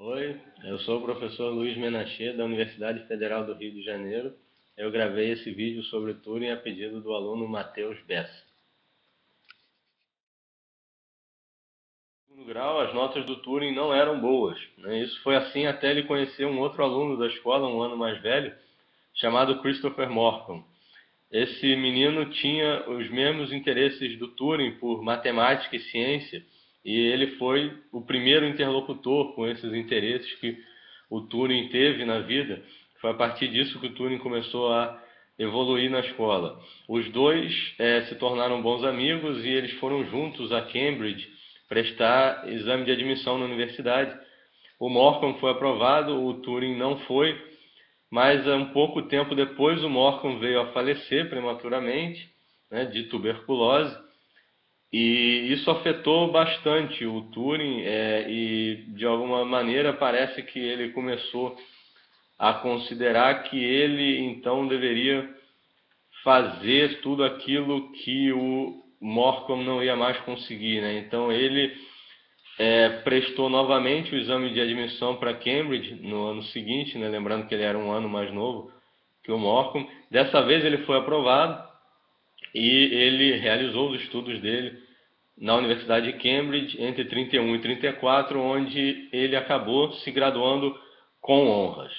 Oi, eu sou o professor Luiz Menachê, da Universidade Federal do Rio de Janeiro. Eu gravei esse vídeo sobre Turing a pedido do aluno Matheus Bessa. No segundo grau, as notas do Turing não eram boas, né? Isso foi assim até ele conhecer um outro aluno da escola, um ano mais velho, chamado Christopher Morcom. Esse menino tinha os mesmos interesses do Turing por matemática e ciência, e ele foi o primeiro interlocutor com esses interesses que o Turing teve na vida. Foi a partir disso que o Turing começou a evoluir na escola. Os dois se tornaram bons amigos e eles foram juntos a Cambridge prestar exame de admissão na universidade. O Morcom foi aprovado, o Turing não foi, mas um pouco tempo depois o Morcom veio a falecer prematuramente, né, de tuberculose, e isso afetou bastante o Turing, e de alguma maneira parece que ele começou a considerar que ele então deveria fazer tudo aquilo que o Morcom não ia mais conseguir, né? Então ele prestou novamente o exame de admissão para Cambridge no ano seguinte, né? Lembrando que ele era um ano mais novo que o Morcom. Dessa vez ele foi aprovado e ele realizou os estudos dele na Universidade de Cambridge entre 31 e 34, onde ele acabou se graduando com honras.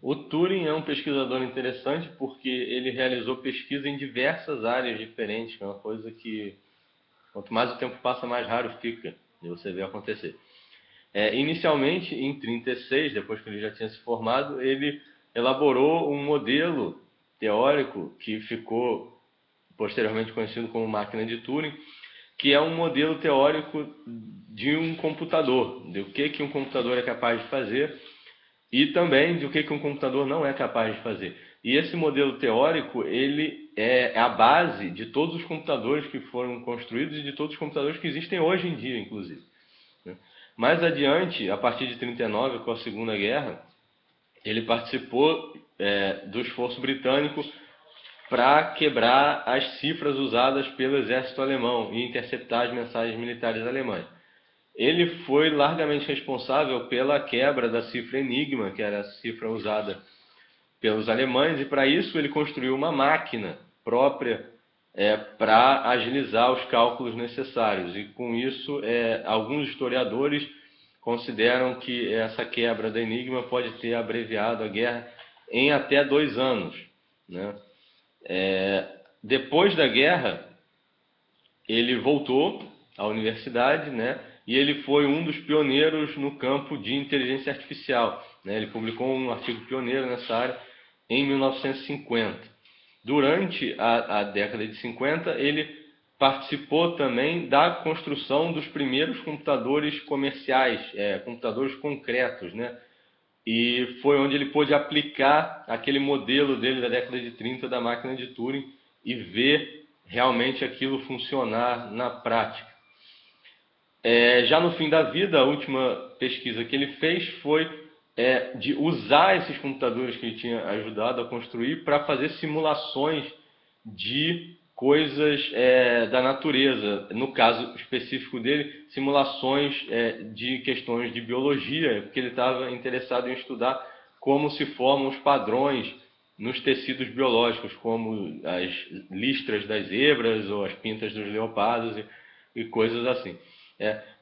O Turing é um pesquisador interessante porque ele realizou pesquisa em diversas áreas diferentes, que é uma coisa que, quanto mais o tempo passa, mais raro fica de você ver acontecer. Inicialmente, em 36, depois que ele já tinha se formado, ele elaborou um modelo teórico que ficou posteriormente conhecido como máquina de Turing, que é um modelo teórico de um computador, de o que um computador é capaz de fazer e também de o que um computador não é capaz de fazer. E esse modelo teórico, ele é a base de todos os computadores que foram construídos e de todos os computadores que existem hoje em dia, inclusive. Mais adiante, a partir de 39, com a Segunda Guerra, ele participou do esforço britânico para quebrar as cifras usadas pelo exército alemão e interceptar as mensagens militares alemãs. Ele foi largamente responsável pela quebra da cifra Enigma, que era a cifra usada pelos alemães, e para isso ele construiu uma máquina própria para agilizar os cálculos necessários. E com isso, alguns historiadores consideram que essa quebra da Enigma pode ter abreviado a guerra em até 2 anos, né? Depois da guerra, ele voltou à universidade, né? E ele foi um dos pioneiros no campo de inteligência artificial, né? Ele publicou um artigo pioneiro nessa área em 1950. Durante a década de 50, ele participou também da construção dos primeiros computadores comerciais, computadores concretos, né? E foi onde ele pôde aplicar aquele modelo dele da década de 30 da máquina de Turing e ver realmente aquilo funcionar na prática. Já no fim da vida, a última pesquisa que ele fez foi de usar esses computadores que ele tinha ajudado a construir para fazer simulações de coisas da natureza. No caso específico dele, simulações de questões de biologia, porque ele estava interessado em estudar como se formam os padrões nos tecidos biológicos, como as listras das zebras ou as pintas dos leopardos e coisas assim.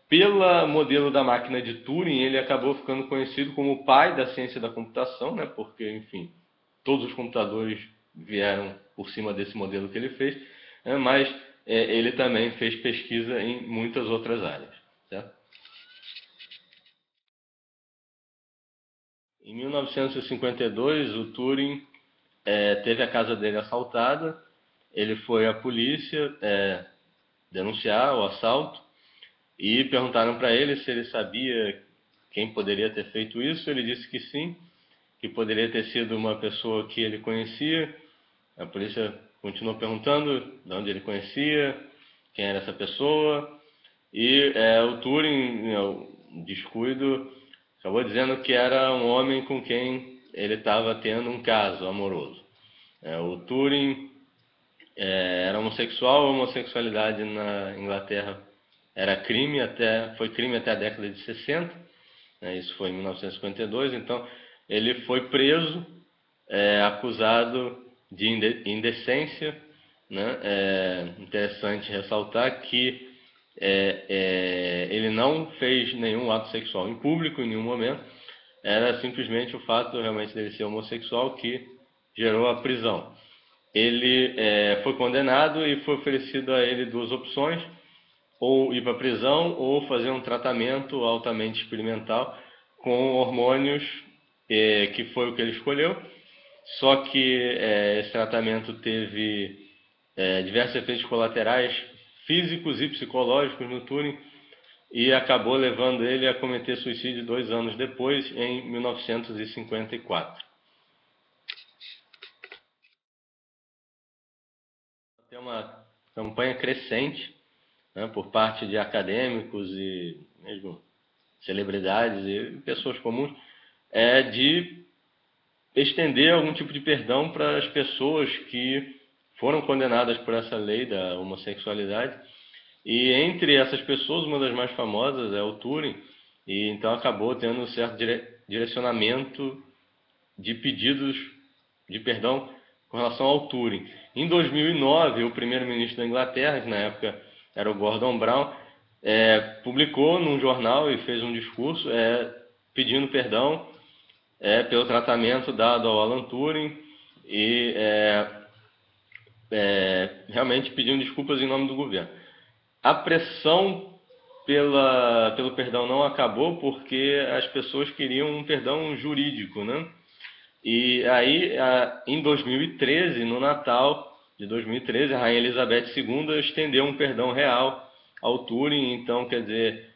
Pelo modelo da máquina de Turing, ele acabou ficando conhecido como o pai da ciência da computação, né? Porque, enfim, todos os computadores vieram por cima desse modelo que ele fez, mas ele também fez pesquisa em muitas outras áreas. Certo? Em 1952, o Turing teve a casa dele assaltada, ele foi à polícia denunciar o assalto e perguntaram para ele se ele sabia quem poderia ter feito isso. Ele disse que sim, que poderia ter sido uma pessoa que ele conhecia. A polícia continuou perguntando de onde ele conhecia, quem era essa pessoa, e o Turing, o descuido, acabou dizendo que era um homem com quem ele estava tendo um caso amoroso. O Turing era homossexual. A homossexualidade na Inglaterra foi crime até a década de 60, né, isso foi em 1952, então ele foi preso, acusado de indecência, né? É interessante ressaltar que ele não fez nenhum ato sexual em público em nenhum momento, era simplesmente o fato realmente dele ser homossexual que gerou a prisão. Ele foi condenado e foi oferecido a ele duas opções: ou ir para a prisão ou fazer um tratamento altamente experimental com hormônios, que foi o que ele escolheu. Só que esse tratamento teve diversos efeitos colaterais físicos e psicológicos no Turing e acabou levando ele a cometer suicídio 2 anos depois, em 1954. Tem uma campanha crescente, né, por parte de acadêmicos e mesmo celebridades e pessoas comuns, de estender algum tipo de perdão para as pessoas que foram condenadas por essa lei da homossexualidade. E entre essas pessoas, uma das mais famosas é o Turing, e então acabou tendo um certo direcionamento de pedidos de perdão com relação ao Turing. Em 2009, o primeiro-ministro da Inglaterra, que na época era o Gordon Brown, publicou num jornal e fez um discurso pedindo perdão pelo tratamento dado ao Alan Turing e realmente pedindo desculpas em nome do governo. A pressão pelo perdão não acabou porque as pessoas queriam um perdão jurídico, né? E aí, em 2013, no Natal de 2013, a Rainha Elizabeth II estendeu um perdão real ao Turing, então, quer dizer,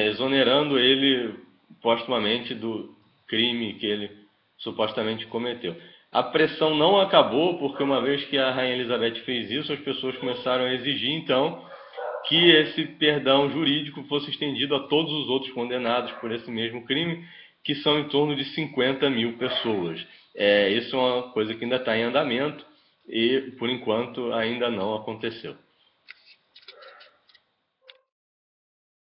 exonerando ele postumamente do crime que ele supostamente cometeu. A pressão não acabou porque, uma vez que a Rainha Elizabeth fez isso, as pessoas começaram a exigir, então, que esse perdão jurídico fosse estendido a todos os outros condenados por esse mesmo crime, que são em torno de 50 mil pessoas. Isso é uma coisa que ainda está em andamento e, por enquanto, ainda não aconteceu.